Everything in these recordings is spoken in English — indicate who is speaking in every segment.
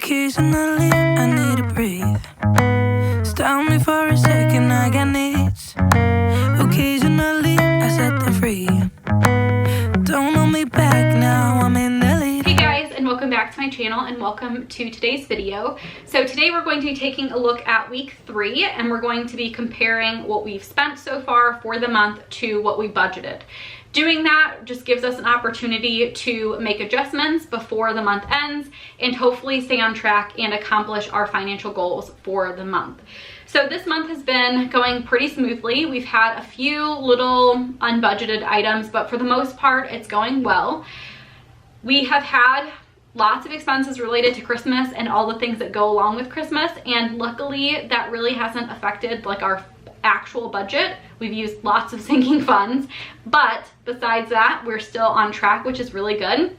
Speaker 1: Occasionally I need to breathe. Stop me for a second, I got needs. Occasionally I set them free. Don't hold me back now, I'm in the lead.
Speaker 2: Hey guys, and welcome back to my channel and welcome to today's video. So today we're going to be taking a look at week 3 and we're going to be comparing what we've spent so far for the month to what we budgeted. Doing that just gives us an opportunity to make adjustments before the month ends and hopefully stay on track and accomplish our financial goals for the month. So this month has been going pretty smoothly. We've had a few little unbudgeted items, but for the most part, it's going well. We have had lots of expenses related to Christmas and all the things that go along with Christmas, and luckily that really hasn't affected like our actual budget. We've used lots of sinking funds, but besides that, we're still on track, which is really good.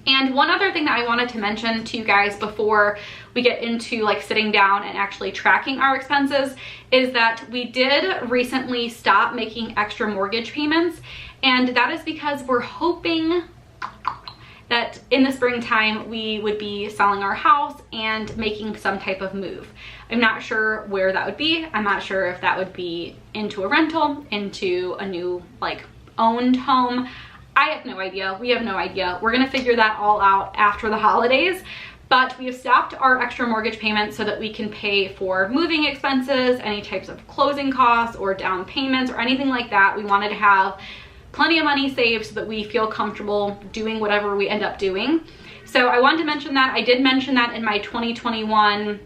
Speaker 2: And one other thing that I wanted to mention to you guys before we get into like sitting down and actually tracking our expenses is that we did recently stop making extra mortgage payments, and that is because we're hoping that in the springtime we would be selling our house and making some type of move. I'm not sure where that would be. I'm not sure if that would be into a rental, into a new like owned home. I have no idea. We have no idea. We're gonna figure that all out after the holidays, but we have stopped our extra mortgage payments so that we can pay for moving expenses, any types of closing costs or down payments or anything like that. We wanted to have plenty of money saved so that we feel comfortable doing whatever we end up doing. So I wanted to mention that. I did mention that in my 2021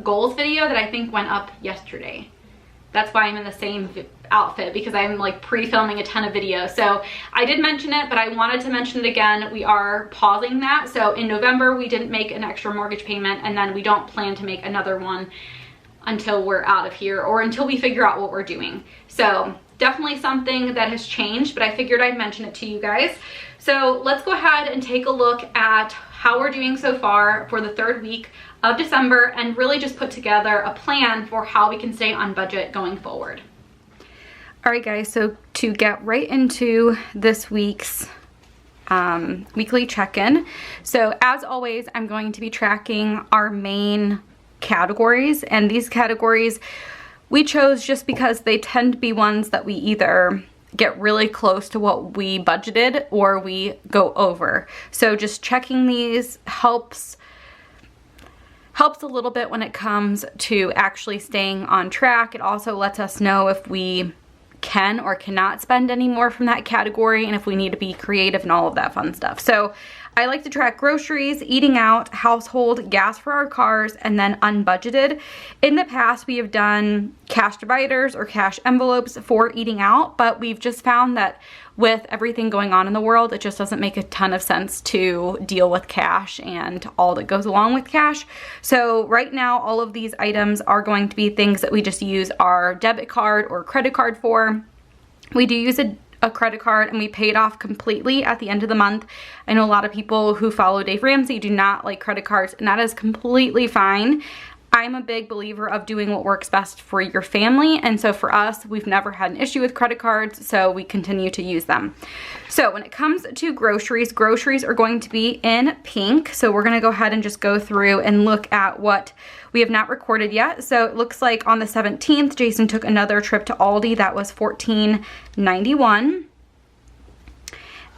Speaker 2: goals video that I think went up yesterday. That's why I'm in the same outfit, because I'm like pre-filming a ton of videos. So I did mention it, but I wanted to mention it again. We are pausing that. So in November, we didn't make an extra mortgage payment, and then we don't plan to make another one until we're out of here or until we figure out what we're doing. So definitely something that has changed, but I figured I'd mention it to you guys. So let's go ahead and take a look at how we're doing so far for the 3rd week of December and really just put together a plan for how we can stay on budget going forward. All right guys, so to get right into this week's weekly check-in. So as always, I'm going to be tracking our main categories, and these categories we chose just because they tend to be ones that we either get really close to what we budgeted or we go over. So just checking these helps a little bit when it comes to actually staying on track. It also lets us know if we can or cannot spend any more from that category and if we need to be creative and all of that fun stuff. So I like to track groceries, eating out, household, gas for our cars, and then unbudgeted. In the past, we have done cash dividers or cash envelopes for eating out, but we've just found that with everything going on in the world, it just doesn't make a ton of sense to deal with cash and all that goes along with cash. So right now, all of these items are going to be things that we just use our debit card or credit card for. We do use a credit card and we pay it off completely at the end of the month. I know a lot of people who follow Dave Ramsey do not like credit cards, and that is completely fine. I'm a big believer of doing what works best for your family, and so for us, we've never had an issue with credit cards, so we continue to use them. So when it comes to groceries, groceries are going to be in pink, so we're gonna go ahead and just go through and look at what we have not recorded yet. So it looks like on the 17th, Jason took another trip to Aldi. That was $14.91.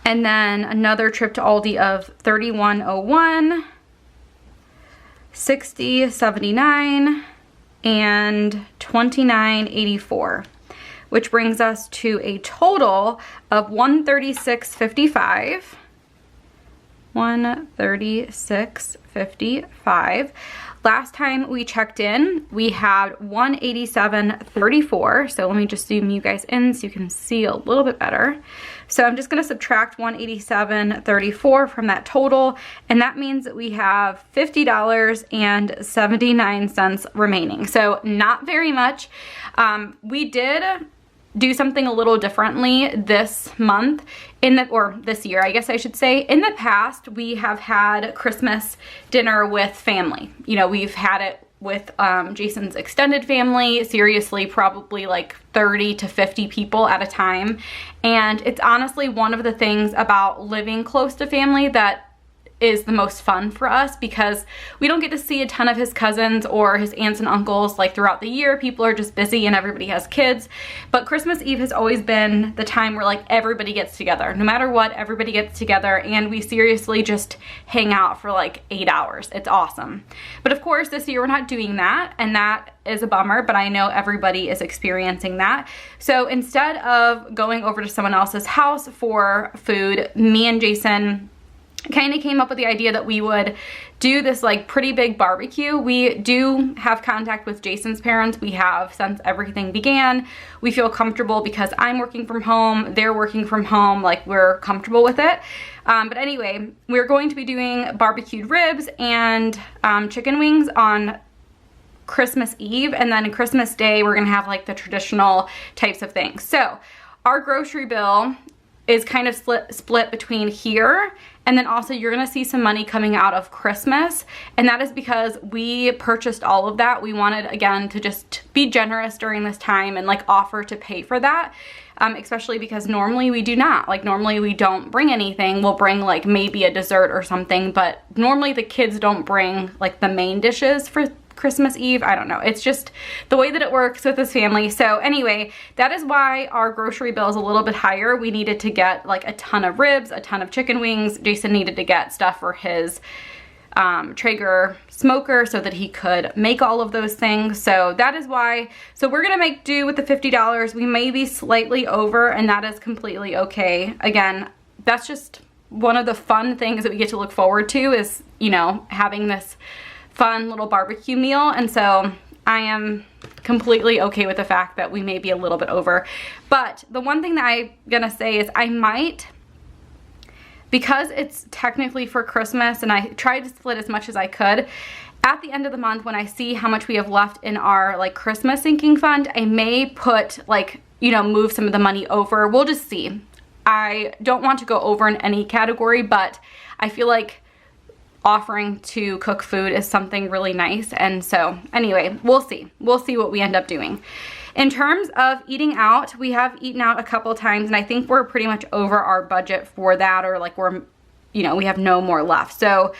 Speaker 2: And then another trip to Aldi of $31.01. $60.79 and $29.84, which brings us to a total of $136.55. $136.55. Last time we checked in, we had $187.34. So let me just zoom you guys in so you can see a little bit better. So I'm just going to subtract $187.34 from that total, and that means that we have $50.79 remaining. So not very much. We did do something a little differently this month or this year, I guess I should say. In the past, we have had Christmas dinner with family. You know, we've had it with Jason's extended family, seriously, probably like 30 to 50 people at a time. And it's honestly one of the things about living close to family that is the most fun for us because we don't get to see a ton of his cousins or his aunts and uncles like throughout the year. People are just busy and everybody has kids. But Christmas Eve has always been the time where like everybody gets together. No matter what, everybody gets together and we seriously just hang out for like 8 hours. It's awesome. But of course this year we're not doing that, and that is a bummer, but I know everybody is experiencing that. So instead of going over to someone else's house for food, me and Jason kind of came up with the idea that we would do this like pretty big barbecue. We do have contact with Jason's parents. We have since everything began. We feel comfortable because I'm working from home, they're working from home, like we're comfortable with it. But anyway, we're going to be doing barbecued ribs and chicken wings on Christmas Eve, and then Christmas Day we're gonna have like the traditional types of things. So our grocery bill is kind of split between here, and then also you're gonna see some money coming out of Christmas, and that is because we purchased all of that. We wanted, again, to just be generous during this time and like offer to pay for that, especially because normally we do not. Like normally we don't bring anything. We'll bring like maybe a dessert or something, but normally the kids don't bring like the main dishes for Christmas Eve. I don't know. It's just the way that it works with this family. So anyway, that is why our grocery bill is a little bit higher. We needed to get like a ton of ribs, a ton of chicken wings. Jason needed to get stuff for his Traeger smoker so that he could make all of those things. So that is why. So we're gonna make do with the $50. We may be slightly over, and that is completely okay. Again, that's just one of the fun things that we get to look forward to is, you know, having this fun little barbecue meal. And so I am completely okay with the fact that we may be a little bit over. But the one thing that I'm gonna say is I might, because it's technically for Christmas and I tried to split as much as I could, at the end of the month when I see how much we have left in our like Christmas sinking fund, I may put like, you know, move some of the money over. We'll just see. I don't want to go over in any category, but I feel like offering to cook food is something really nice. And so anyway, we'll see what we end up doing. In terms of eating out, we have eaten out a couple times, and I think we're pretty much over our budget for that, or like we're, you know, we have no more left. So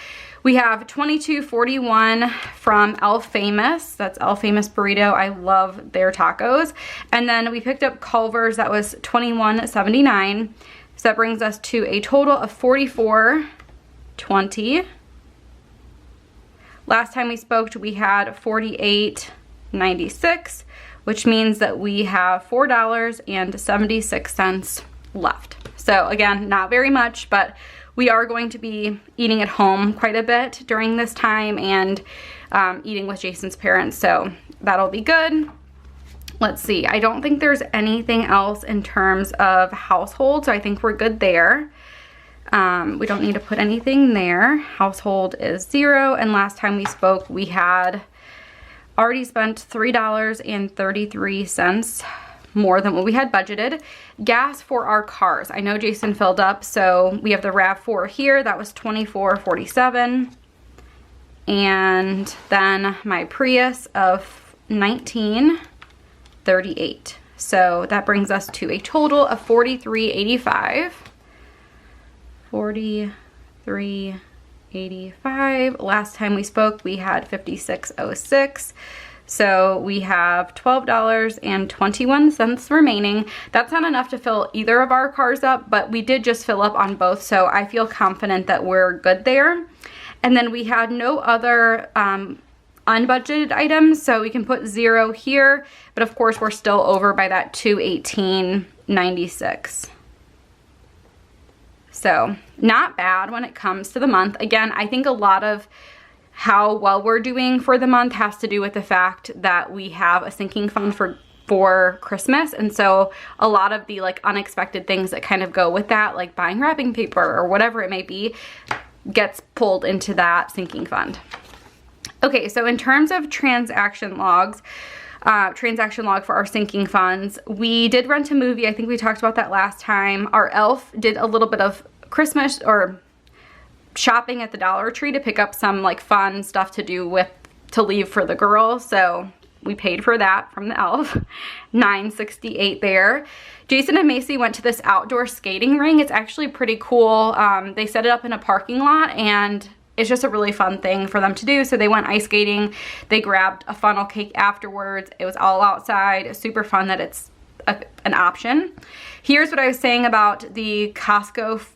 Speaker 2: we have $22.41 from El Famous. That's El Famous Burrito. I love their tacos. And then we picked up Culver's. That was $21.79. So that brings us to a total of $44.20. Last time we spoke, we had $48.96, which means that we have $4.76 left. So again, not very much, but we are going to be eating at home quite a bit during this time and eating with Jason's parents, so that'll be good. Let's see, I don't think there's anything else in terms of household, so I think we're good there. We don't need to put anything there. Household is 0, and last time we spoke we had already spent $3.33 more than what we had budgeted. Gas for our cars, I know Jason filled up, so we have the RAV4 here. That was $24.47, and then my Prius of $19.38. So that brings us to a total of $43.85. $43.85. Last time we spoke we had $56.06. So we have $12.21 remaining. That's not enough to fill either of our cars up, but we did just fill up on both, so I feel confident that we're good there. And then we had no other unbudgeted items, so we can put 0 here, but of course we're still over by that $218.96. So not bad when it comes to the month. Again, I think a lot of how well we're doing for the month has to do with the fact that we have a sinking fund for Christmas, and so a lot of the like unexpected things that kind of go with that, like buying wrapping paper or whatever it may be, gets pulled into that sinking fund. Okay, so in terms of transaction logs, transaction log for our sinking funds, we did rent a movie. I think we talked about that last time. Our elf did a little bit of Christmas or shopping at the Dollar Tree to pick up some like fun stuff to do with, to leave for the girls. So we paid for that from the elf. $9.68 there. Jason and Macy went to this outdoor skating ring. It's actually pretty cool. They set it up in a parking lot, and it's just a really fun thing for them to do. So they went ice skating. They grabbed a funnel cake afterwards. It was all outside. It's super fun that it's an option. Here's what I was saying about the Costco,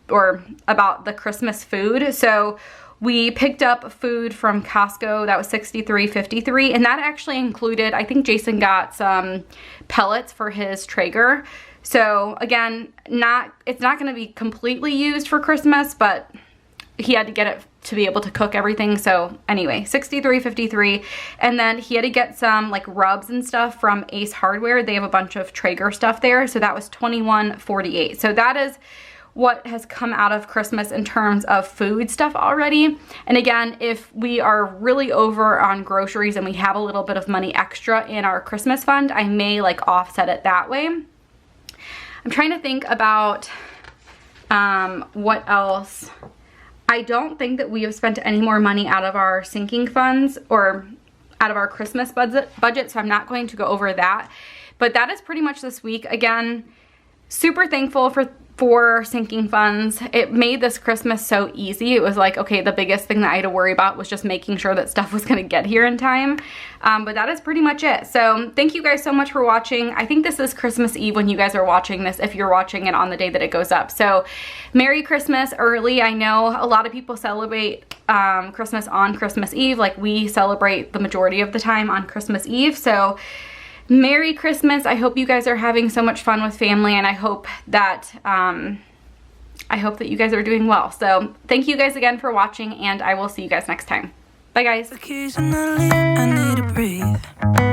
Speaker 2: or about the Christmas food. So we picked up food from Costco that was $63.53, and that actually included, I think Jason got some pellets for his Traeger. So again, it's not going to be completely used for Christmas, but he had to get it to be able to cook everything. So anyway, $63.53. And then he had to get some like rubs and stuff from Ace Hardware. They have a bunch of Traeger stuff there. So that was $21.48. So that is what has come out of Christmas in terms of food stuff already. And again, if we are really over on groceries and we have a little bit of money extra in our Christmas fund, I may like offset it that way. I'm trying to think about what else. I don't think that we have spent any more money out of our sinking funds or out of our Christmas budget, so I'm not going to go over that. But that is pretty much this week. Again, super thankful for sinking funds. It made this Christmas so easy. It was like, okay, the biggest thing that I had to worry about was just making sure that stuff was gonna get here in time. But that is pretty much it. So thank you guys so much for watching. I think this is Christmas Eve when you guys are watching this, if you're watching it on the day that it goes up. So Merry Christmas early. I know a lot of people celebrate Christmas on Christmas Eve. Like, we celebrate the majority of the time on Christmas Eve. So Merry Christmas. I hope you guys are having so much fun with family, and I hope that you guys are doing well. So thank you guys again for watching, and I will see you guys next time. Bye guys.
Speaker 1: Occasionally I need to breathe.